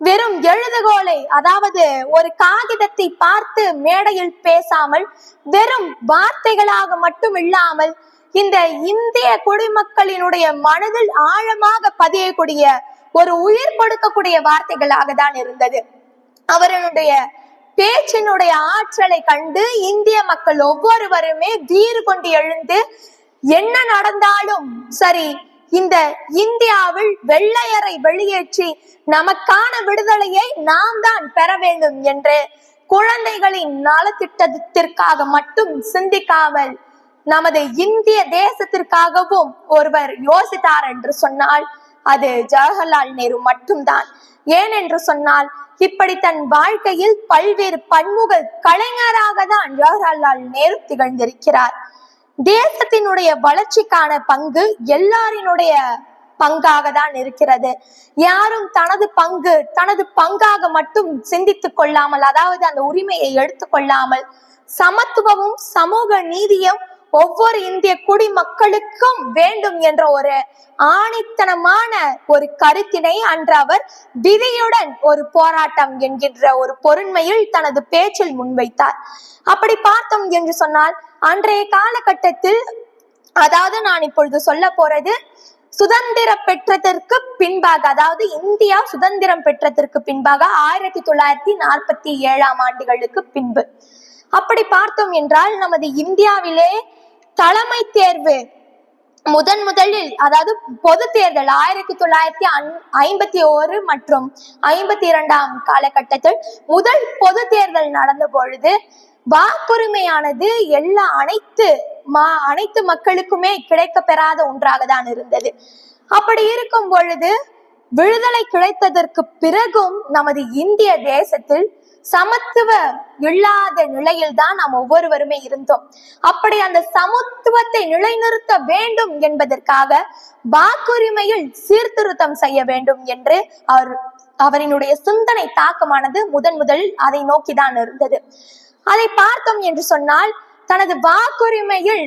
Speaker 1: வெறும் எழுதுகோலை, அதாவது ஒரு காகிதத்தை பார்த்து மேடையில் பேசாமல் வெறும் வார்த்தைகளாக மட்டும் இல்லாமல் இந்த இந்திய குடிமக்களினுடைய மனதில் ஆழமாக பதியக்கூடிய ஒரு உயிர் கொடுக்கக்கூடிய வார்த்தைகளாக தான் இருந்தது. அவருடைய பேச்சினுடைய ஆற்றலை கண்டு இந்திய மக்கள் ஒவ்வொருவருமே வீறு கொண்டு எழுந்து என்ன நடந்தாலும் சரி, இந்த இந்தியாவில் வெள்ளையரை வெளியேற்றி நமக்கான விடுதலையை நாம் தான் பெற வேண்டும் என்று குழந்தைகளின் நலத்திட்டத்திற்காக மட்டும் சிந்திக்காமல் நமது இந்திய தேசத்திற்காகவும் ஒருவர் யோசித்தார் என்று சொன்னால் அது ஜவஹர்லால் நேரு மட்டும்தான். ஏன் என்று சொன்னால் இப்படி தன் வாழ்க்கையில் பல்வேறு பன்முக கலைஞராக தான் ஜவஹர்லால் நேரு திகழ்ந்திருக்கிறார். தேசத்தினுடைய வளர்ச்சிக்கான பங்கு எல்லாரினுடைய பங்காக தான் இருக்கிறது. யாரும் தனது பங்காக மட்டும் சிந்தித்துக் கொள்ளாமல், அதாவது அந்த உரிமையை எடுத்துக்கொள்ளாமல் சமத்துவமும் சமூக நீதியும் ஒவ்வொரு இந்திய குடிமக்களுக்கும் வேண்டும் என்ற ஒரு ஆணித்தனமான ஒரு கருத்தினை அன்று அவர் விதியுடன் ஒரு போராட்டம் என்கின்ற ஒரு பொருண்மையில் தனது பேச்சில் முன்வைத்தார். அப்படி பார்த்தோம் என்று சொன்னால் அன்றைய காலகட்டத்தில், அதாவது நான் இப்பொழுது சொல்ல போறது சுதந்திரம் பெற்றதற்கு பின்பாக, அதாவது இந்தியா சுதந்திரம் பெற்றதற்கு பின்பாக 1947 ஆண்டுகளுக்கு பின்பு அப்படி பார்த்தோம் என்றால் நமது இந்தியாவிலே தலைமை தேர்வு முதலில், அதாவது பொது தேர்தல் 1951 மற்றும் 52 காலகட்டத்தில் முதல் பொது தேர்தல் நடந்த பொழுது வாக்குரிமையானது அனைத்து மக்களுக்குமே கிடைக்க பெறாத ஒன்றாக தான் இருந்தது. அப்படி இருக்கும் பொழுது விடுதலை கிடைத்ததற்கு பிறகும் நமது இந்திய தேசத்தில் சமத்துவம் இல்லாத நிலையில் தான் நாம் ஒவ்வொருவருமே இருந்தோம். அப்படி அந்த சமத்துவத்தை நிலைநிறுத்த வேண்டும் என்பதற்காக வாக்குரிமையில் சீர்திருத்தம் செய்ய வேண்டும் என்று அவரினுடைய சிந்தனை தாக்கமானது முதலில் அதை நோக்கிதான் இருந்தது. அதை பார்த்தோம் என்று சொன்னால் தனது வாக்குரிமையில்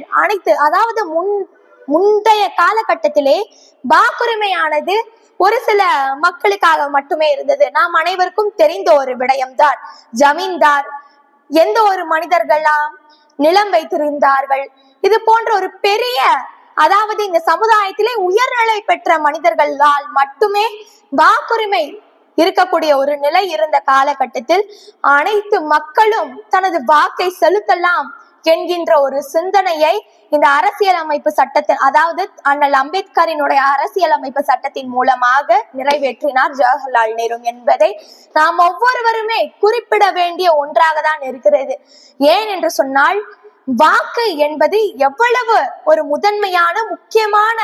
Speaker 1: அதாவது முந்தைய காலகட்டத்திலே வாக்குரிமையானது ஒரு சில மக்களுக்காக மட்டுமே இருந்தது. நாம் அனைவருக்கும் தெரிந்த ஒரு விடயம்தான். ஜமீன்தார் எந்த ஒரு மனிதர்களாம் நிலம் வைத்திருந்தார்கள், இது போன்ற ஒரு பெரிய, அதாவது இந்த சமுதாயத்திலே உயர்நிலை பெற்ற மனிதர்களால் மட்டுமே வாக்குரிமை இருக்கக்கூடிய ஒரு நிலை இருந்த காலகட்டத்தில் அனைத்து மக்களும் தனது வாக்கை செலுத்தலாம் என்கின்ற ஒரு சிந்தனையை இந்த அரசியலமைப்பு சட்டத்தில், அதாவது அண்ணல் அம்பேத்கரினுடைய அரசியலமைப்பு சட்டத்தின் மூலமாக நிறைவேற்றினார் ஜவஹர்லால் நேரு என்பதை நாம் ஒவ்வொருவருமே குறிப்பிட வேண்டிய ஒன்றாக தான் இருக்கிறது. ஏன் என்று சொன்னால் வாக்கு என்பது எவ்வளவு ஒரு முதன்மையான முக்கியமான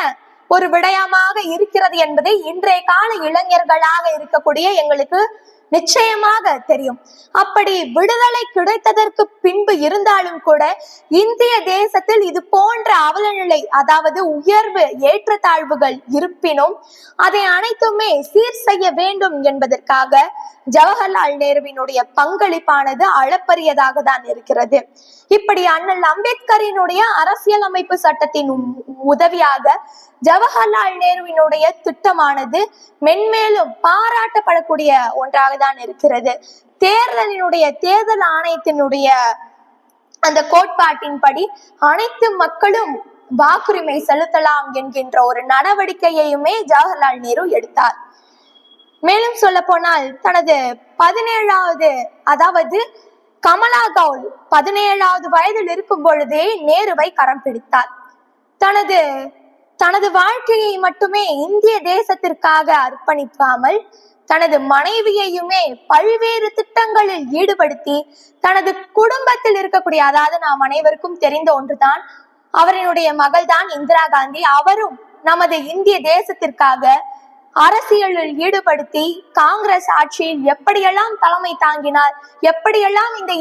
Speaker 1: ஒரு விடயமாக இருக்கிறது என்பதை இன்றைய கால இளைஞர்களாக இருக்கக்கூடிய எங்களுக்கு நிச்சயமாக தெரியும். அப்படி விடுதலை கிடைத்ததற்கு பின்பு இருந்தாலும் கூட இந்திய தேசத்தில் இது போன்ற அவலநிலை, அதாவது உயர்வு ஏற்றத்தாழ்வுகள் இருப்பினும் அதை அனைத்துமே சீர் செய்ய வேண்டும் என்பதற்காக ஜவஹர்லால் நேருவினுடைய பங்களிப்பானது அளப்பரியதாக தான் இருக்கிறது. இப்படி அண்ணல் அம்பேத்கரினுடைய அரசியலமைப்பு சட்டத்தின் உதவியாக ஜவஹர்லால் நேருவினுடைய திட்டமானது மென்மேலும் பாராட்டப்படக்கூடிய ஒன்றாக தான் இருக்கிறது. தேர்தல் ஆணையத்தினுடைய அந்த கோட்பாட்டின்படி அனைத்து மக்களும் வாக்குரிமை செலுத்தலாம் என்கின்ற ஒரு நடவடிக்கையுமே ஜவஹர்லால் நேரு எடுத்தார். மேலும் சொல்ல போனால் தனது 17வது, அதாவது கமலா கவுல் 17வது வயதில் இருக்கும் பொழுதே நேருவை கரம் பிடித்தார். தனது வாழ்க்கையை மட்டுமே இந்திய தேசத்திற்காக அர்ப்பணிக்காமல் தனது மனைவியையுமே பல்வேறு திட்டங்களில் ஈடுபடுத்தி தனது குடும்பத்தில் இருக்கக்கூடிய, அதாவது நாம் அனைவருக்கும் தெரிந்த ஒன்றுதான், அவரினுடைய மகள் தான் இந்திரா காந்தி. அவரும் நமது இந்திய தேசத்திற்காக அரசியலில் ஈடுபடுத்தி காங்கிரஸ் ஆட்சியில் எப்படியெல்லாம் தலைமை தாங்கினார், எப்படியெல்லாம் இந்த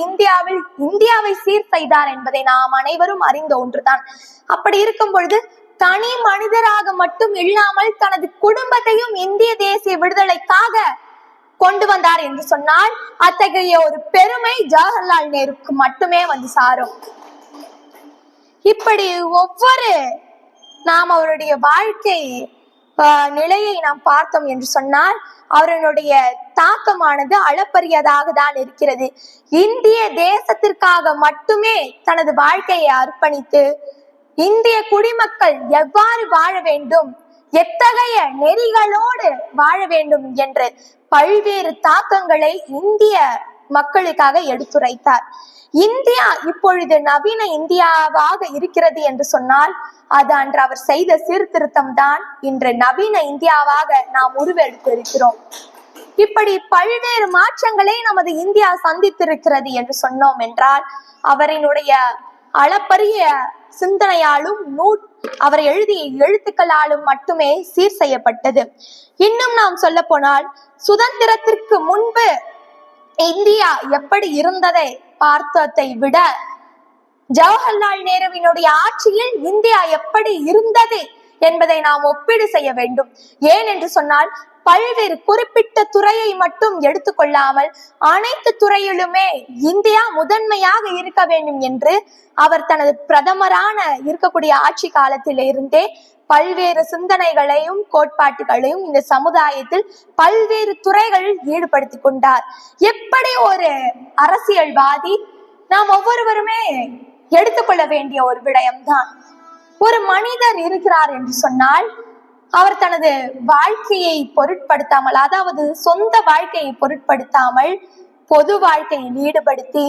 Speaker 1: இந்தியாவை சீர் செய்தார் என்பதை நாம் அனைவரும் அறிந்த ஒன்றுதான். அப்படி இருக்கும் பொழுது தனி மனிதராக மட்டும் இல்லாமல் தனது குடும்பத்தையும் இந்திய தேசிய விடுதலைக்காக கொண்டு வந்தார் என்று சொன்னால் அத்தகைய ஒரு பெருமை ஜவஹர்லால் நேருக்கு மட்டுமே வந்து சாரும். இப்படி ஒவ்வொரு நாம் அவருடைய வாழ்க்கை நிலையை நாம் பார்த்தோம் என்று சொன்னால் அவருடைய தாக்கமானது அளப்பரியதாக தான் இருக்கிறது. இந்திய தேசத்திற்காக மட்டுமே தனது வாழ்க்கையை அர்ப்பணித்து இந்திய குடிமக்கள் எவ்வாறு வாழ வேண்டும், எத்தகைய நெறிகளோடு வாழ வேண்டும் என்று பல்வேறு தாக்கங்களை இந்திய மக்களுக்காக எடுத்துரைத்தார். இந்தியா இப்பொழுது நவீன இந்தியாவாக இருக்கிறது என்று சொன்னால் அது அன்று அவர் செய்த சீர்திருத்தம் தான் இன்று நவீன இந்தியாவாக நாம் உருவெடுத்து இருக்கிறோம். இப்படி பல்வேறு மாற்றங்களை நமது இந்தியா சந்தித்திருக்கிறது என்று சொன்னோம் என்றால் அவரினுடைய அளப்பரிய சிந்தனையாலும் அவர் எழுதிய எழுத்துக்களாலும் மட்டுமே சீர் செய்யப்பட்டது. இன்னும் நாம் சொல்ல போனால் சுதந்திரத்திற்கு முன்பு இந்தியா எப்படி இருந்ததை பார்த்ததை விட ஜவஹர்லால் நேருவினுடைய ஆட்சியில் இந்தியா எப்படி இருந்தது என்பதை நாம் ஒப்பீடு செய்ய வேண்டும். ஏன் என்று சொன்னால் பல்வேறு குறிப்பிட்ட துறையை மட்டும் எடுத்துக்கொள்ளாமல் அனைத்து துறையிலுமே இந்தியா முதன்மையாக இருக்க வேண்டும் என்று அவர் தனது பிரதமரான இருக்கக்கூடிய ஆட்சி காலத்திலிருந்தே பல்வேறு சிந்தனைகளையும் கோட்பாட்டுகளையும் இந்த சமுதாயத்தில் பல்வேறு துறைகளில் ஈடுபடுத்தி கொண்டார். எப்படி ஒரு அரசியல்வாதி நாம் ஒவ்வொருவருமே எடுத்துக்கொள்ள வேண்டிய ஒரு விடயம்தான். ஒரு மனிதர் இருக்கிறார் என்று சொன்னால் அவர் தனது வாழ்க்கையை பொருட்படுத்தாமல், அதாவது சொந்த வாழ்க்கையை பொருட்படுத்தாமல் பொது வாழ்க்கையில் ஈடுபடுத்தி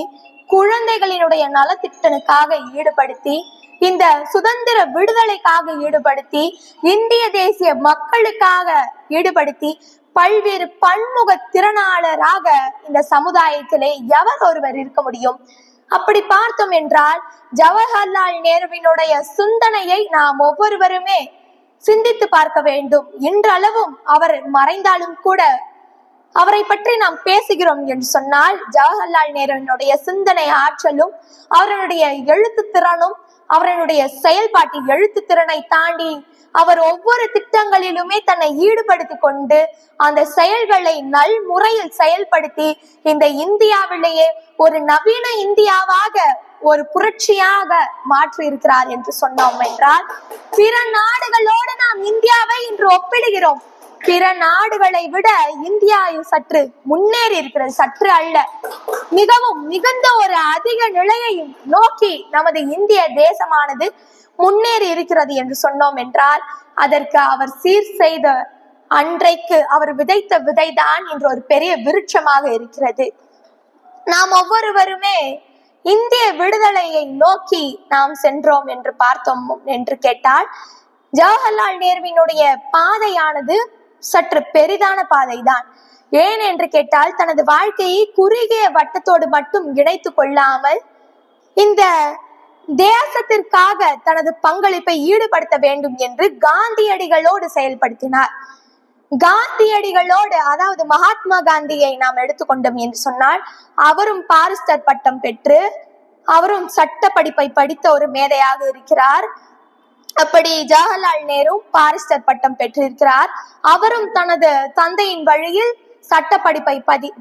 Speaker 1: குழந்தைகளினுடைய நலத்திட்டனுக்காக ஈடுபடுத்தி இந்த சுதந்திர விடுதலைக்காக ஈடுபடுத்தி இந்திய தேசிய மக்களுக்காக ஈடுபடுத்தி பல்வேறு பன்முக திறனாளராக இந்த சமுதாயத்திலே எவர் ஒருவர் இருக்க முடியும்? அப்படி பார்த்தோம் என்றால் ஜவஹர்லால் நேருவினுடைய சிந்தனையை நாம் ஒவ்வொருவருமே சிந்தித்து பார்க்க வேண்டும். இன்றளவும் அவர் மறைந்தாலும் கூட அவரை பற்றி நாம் பேசுகிறோம் என்று சொன்னால் ஜவஹர்லால் நேருவினுடைய சிந்தனை ஆற்றலும் அவருடைய எழுத்து திறனும் அவருடைய செயல்பாட்டு எழுத்து திறனை தாண்டி அவர் ஒவ்வொரு திட்டங்களிலுமே தன்னை ஈடுபடுத்தி கொண்டு அந்த செயல்களை நல்முறையில் செயல்படுத்தி இந்த இந்தியாவிலேயே ஒரு நவீன இந்தியாவாக ஒரு புரட்சியாக மாற்றி இருக்கிறார் என்று சொன்னோம் என்றால் பிற நாடுகளோடு நாம் இந்தியாவை இன்று ஒப்பிடுகிறோம். பிற நாடுகளை விட இந்தியா சற்று முன்னேறி இருக்கிறது, சற்று அல்ல, மிகவும் மிகுந்த ஒரு அதிக நிலையை நோக்கி நமது இந்திய தேசமானது முன்னேறி இருக்கிறது என்று சொன்னோம் என்றால் அதற்கு அவர் சீர் செய்த அன்றைக்கு அவர் விதைத்த விதைதான் இன்று ஒரு பெரிய விருட்சமாக இருக்கிறது. நாம் ஒவ்வொருவருமே இந்திய விடுதலையை நோக்கி நாம் சென்றோம் என்று பார்த்தோம் என்று கேட்டால் ஜவஹர்லால் நேருவினுடைய பாதையானது சற்று பெரிதான பாதைதான். ஏன் என்று கேட்டால் தனது வாழ்க்கையை குறுகிய வட்டத்தோடு மட்டும் இணைத்து கொள்ளாமல் இந்த தேசத்திற்காக தனது பங்களிப்பை ஈடுபடுத்த வேண்டும் என்று காந்தியடிகளோடு செயல்படுத்தினார். காந்தியடிகளோடு, அதாவது மகாத்மா காந்தியை நாம் எடுத்துக்கொண்டோம் என்று சொன்னால் அவரும் பாரிஸ்டர் பட்டம் பெற்று அவரும் சட்ட படிப்பை படித்த ஒரு மேதையாக இருக்கிறார். அப்படி ஜவஹர்லால் நேரு பாரிஸ்டர் பட்டம் பெற்றிருக்கிறார். அவரும் தனது தந்தையின் வழியில் சட்ட படிப்பை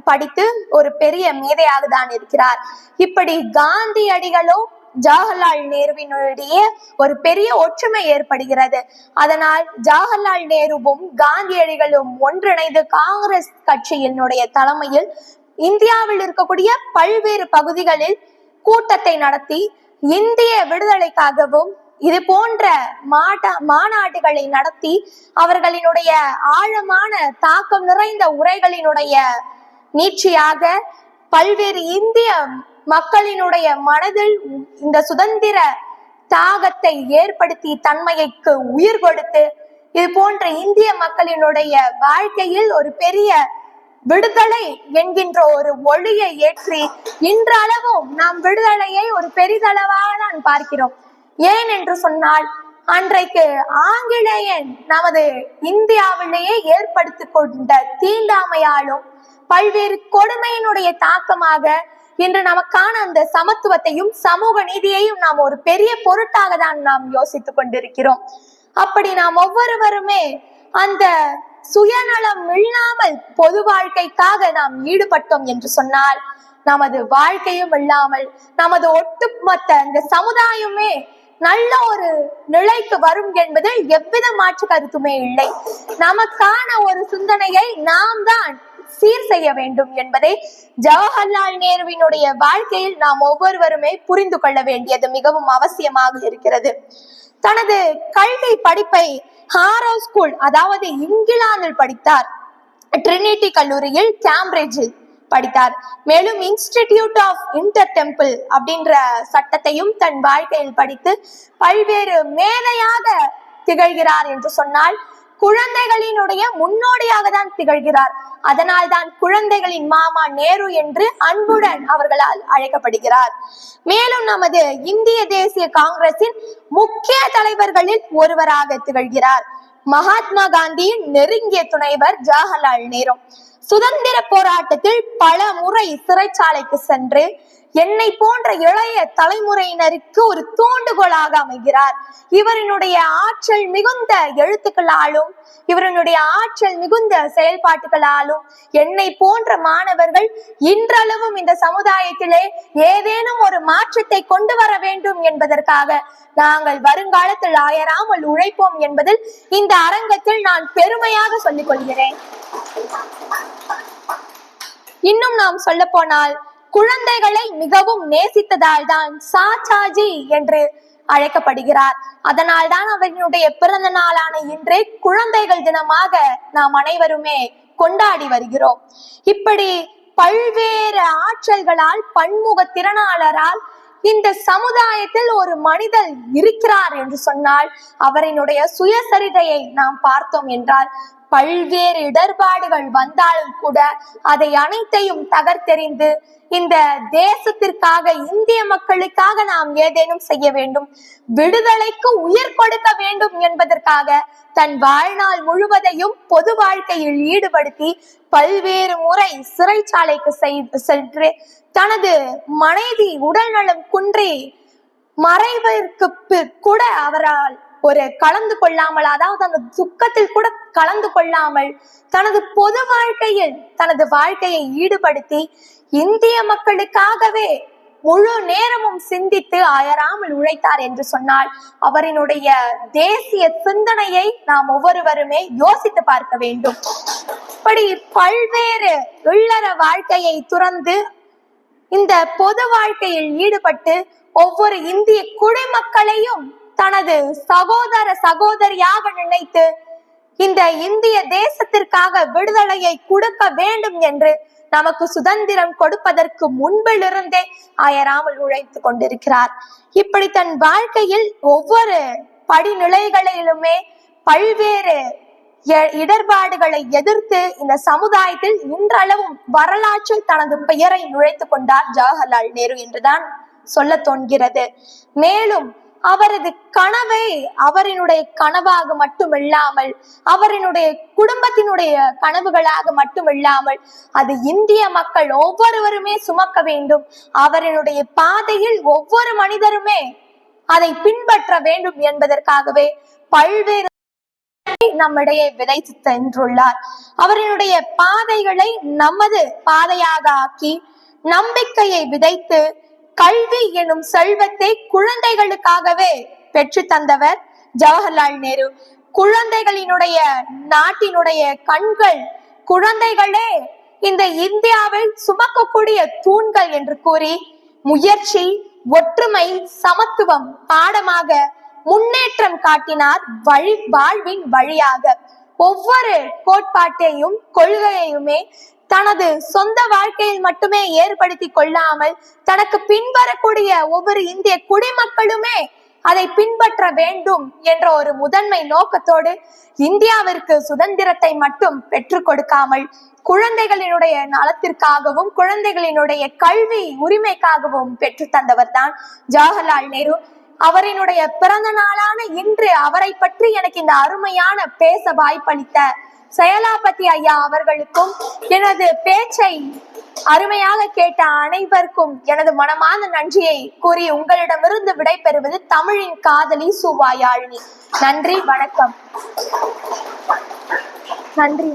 Speaker 1: படித்து ஒரு பெரிய மேதையாக தான் இருக்கிறார். இப்படி காந்தியடிகளும் ஜவஹர்லால் நேருவினுடைய ஒரு பெரிய ஒற்றுமை ஏற்படுகிறது. அதனால் ஜவஹர்லால் நேருவும் காந்தியடிகளும் ஒன்றிணைந்து காங்கிரஸ் கட்சியினுடைய தலைமையில் இந்தியாவில் இருக்கக்கூடிய பல்வேறு பகுதிகளில் கூட்டத்தை நடத்தி இந்திய விடுதலைக்காகவும் இது போன்ற மாநாடுகளை நடத்தி அவர்களினுடைய ஆழமான தாக்கம் நிறைந்த உரைகளினுடைய நீட்சியாக பல்வேறு இந்திய மக்களினுடைய மனதில் இந்த சுதந்திர தாகத்தை ஏற்படுத்தி தன்மைக்கு உயிர் கொடுத்து இது போன்ற இந்திய மக்களினுடைய வாழ்க்கையில் ஒரு பெரிய விடுதலை என்கின்ற ஒரு ஒளியை ஏற்றி இன்றளவும் நாம் விடுதலையை ஒரு பெரிதளவாக தான் பார்க்கிறோம். ஏன் என்று சொன்னால், அன்றைக்கு ஆங்கிலேயன் நமது இந்தியாவிலேயே ஏற்படுத்தி கொண்ட தீண்டாமையாலும் பல்வேறு கொடுமையினுடைய தாக்கமாக இன்று நமக்கான அந்த சமத்துவத்தையும் சமூக நீதியையும் நாம் ஒரு பெரிய பொருட்டாக தான் நாம் யோசித்துக் கொண்டிருக்கிறோம். அப்படி நாம் ஒவ்வொருவருமே அந்த சுயநலம் இல்லாமல் பொது வாழ்க்கைக்காக நாம் ஈடுபட்டோம் என்று சொன்னால், நமது வாழ்க்கையும் இல்லாமல் நமது ஒட்டுமொத்த இந்த சமுதாயமே நல்ல ஒரு நிலைக்கு வரும் என்பதில் எவ்வித மாற்று கருத்துமே இல்லை. நமக்கான ஒரு சிந்தனையை நாம் தான் சீர் செய்ய வேண்டும் என்பதை ஜவஹர்லால் நேருவினுடைய வாழ்க்கையில் நாம் ஒவ்வொருவருமே புரிந்து கொள்ள வேண்டியது மிகவும் அவசியமாக இருக்கிறது. தனது கல்வி படிப்பை ஹாரோ ஸ்கூல், அதாவது இங்கிலாந்தில் படித்தார். ட்ரினிட்டி கல்லூரியில் கேம்பிரிட்ஜில் படித்தார். மேலும் இன்ஸ்டிடியூட் ஆஃப் இன்டர் டெம்பிள் அப்படின்ற சட்டத்தையும் தன் வாழ்க்கையில் படித்து பல்வேறு மேதையாக திகழ்கிறார் என்று சொன்னால், குழந்தைகளினுடைய முன்னோடியாக தான் திகழ்கிறார். அதனால் தான் குழந்தைகளின் மாமா நேரு என்று அன்புடன் அவர்களால் அழைக்கப்படுகிறார். மேலும் நமது இந்திய தேசிய காங்கிரசின் முக்கிய தலைவர்களில் ஒருவராக திகழ்கிறார். மகாத்மா காந்தியின் நெருங்கிய துணைவர் ஜவஹர்லால் நேரு சுதந்திர போராட்டத்தில் பல முறை சிறைச்சாலைக்கு சென்று என்னை போன்ற இளைய தலைமுறையினருக்கு ஒரு தூண்டுகோலாக அமைகிறார். இவரினுடைய ஆற்றல் மிகுந்த எழுத்துக்களாலும் இவருடைய ஆற்றல் மிகுந்த செயல்பாட்டுகளாலும் என்னை போன்ற மாணவர்கள் இன்றளவும் இந்த சமுதாயத்திலே ஏதேனும் ஒரு மாற்றத்தை கொண்டு வர வேண்டும் என்பதற்காக நாங்கள் வருங்காலத்தில் அயராமல் உழைப்போம் என்பதில் இந்த அரங்கத்தில் நான் பெருமையாக சொல்லிக் கொள்கிறேன். இன்னும் நாம் சொல்ல போனால், குழந்தைகளை மிகவும் நேசித்ததால் தான் சாச்சாஜி என்று அழைக்கப்படுகிறார். அதனால் தான் அவர்களுடைய பிறந்த நாளான இன்று குழந்தைகள் தினமாக நாம் அனைவருமே கொண்டாடி வருகிறோம். இப்படி பல்வேறு ஆற்றல்களால், பன்முக திறனாளரால் இந்த சமுதாயத்தில் ஒரு மனிதர் இருக்கிறார் என்று சொன்னால், அவரினுடைய சுயசரிதையை நாம் பார்த்தோம் என்றால், பல்வேறு இடர்பாடுகள் வந்தாலும் கூட அதை அனைத்தையும் தகர்த்தெறிந்து இந்த தேசத்திற்காக, இந்திய மக்களுக்காக நாம் ஏதேனும் செய்ய வேண்டும், விடுதலைக்கு உயிர் கொடுக்க வேண்டும் என்பதற்காக தன் வாழ்நாள் முழுவதையும் பொது வாழ்க்கையில் ஈடுபடுத்தி பல்வேறு முறை சிறைச்சாலைக்கு சென்று தனது மனைவி உடல் நலம் குன்றி மறைவிற்கு கூட அவரால் ஒரு கலந்து கொள்ளாமல், அதாவது அந்த துக்கத்தில் கூட கலந்து கொள்ளாமல் தனது பொது வாழ்க்கையில் தனது வாழ்க்கையை ஈடுபடுத்தி இந்திய மக்களுக்காகவே முழு நேரமும் சிந்தித்து அயராமல் உழைத்தார் என்று சொன்னால், அவரினுடைய தேசிய சிந்தனையை நாம் ஒவ்வொருவருமே யோசித்து பார்க்க வேண்டும். இப்படி பல்வேறு இல்லற வாழ்க்கையை துறந்து இந்த பொது வாழ்க்கையில் ஈடுபட்டு ஒவ்வொரு இந்திய குடிமக்களையும் தனது சகோதர சகோதரியாக நினைத்து இந்த இந்திய தேசத்திற்காக விடுதலையை கொடுக்க வேண்டும் என்று நமக்கு சுதந்திரம் கொடுப்பதற்கு முன்பிலிருந்தே அயராமல் உழைத்து கொண்டிருக்கிறார். இப்படி தன் வாழ்க்கையில் ஒவ்வொரு படிநிலைகளிலுமே பல்வேறு இடர்பாடுகளை எதிர்த்து இந்த சமுதாயத்தில் இன்றளவும் வரலாற்றில் தனது பெயரை நுழைத்து கொண்டார் ஜவஹர்லால் நேரு என்றுதான் சொல்ல தோன்கிறது. மேலும் அவரது கனவை அவரினுடைய கனவாக மட்டுமில்லாமல், அவரினுடைய குடும்பத்தினுடைய கனவுகளாக மட்டுமில்லாமல், அது இந்திய மக்கள் ஒவ்வொருவருமே சுமக்க வேண்டும். அவரினுடைய பாதையில் ஒவ்வொரு மனிதருமே அதை பின்பற்ற வேண்டும் என்பதற்காகவே பல்வேறு நம்மிடையே விதைத்து சென்றுள்ளார். அவரினுடைய பாதைகளை நமது பாதையாக ஆக்கி நம்பிக்கையை விதைத்து கல்வி எனும் செல்வத்தை குழந்தைகளுக்காகவே பெற்று தந்தவர் ஜவஹர்லால் நேரு. குழந்தைகளினுடைய நாட்டினுடைய கண்கள், குழந்தைகளே இந்த இந்தியாவில் சுமக்கக்கூடிய தூண்கள் என்று கூறி முயற்சி, ஒற்றுமை, சமத்துவம் பாடமாக முன்னேற்றம் காட்டினார். வாழ்வின் வழியாக ஒவ்வொரு கோட்பாட்டையும் கொள்கையுமே தனது சொந்த வாழ்க்கையில் மட்டுமே ஏற்படுத்தி கொள்ளாமல் தனக்கு பின்வரக்கூடிய ஒவ்வொரு இந்திய குடிமக்களுமே அதை பின்பற்ற வேண்டும் என்ற ஒரு முதன்மை நோக்கத்தோடு இந்தியாவிற்கு சுதந்திரத்தை மட்டும் பெற்றுக் கொடுக்காமல் குழந்தைகளினுடைய நலத்திற்காகவும் குழந்தைகளினுடைய கல்வி உரிமைக்காகவும் பெற்று தந்தவர் தான் ஜவஹர்லால் நேரு. அவரினுடைய பிறந்த நாளான இன்று அவரை பற்றி எனக்கு இந்த அருமையான பேச வாய்ப்பளித்த செயலாபதி ஐயா அவர்களுக்கும், எனது பேச்சை அருமையாக கேட்ட அனைவருக்கும் எனது மனமார்ந்த நன்றியை கூறி உங்களிடமிருந்து விடைபெறுவது தமிழின் காதலி சுவாயாழினி. நன்றி, வணக்கம். நன்றி.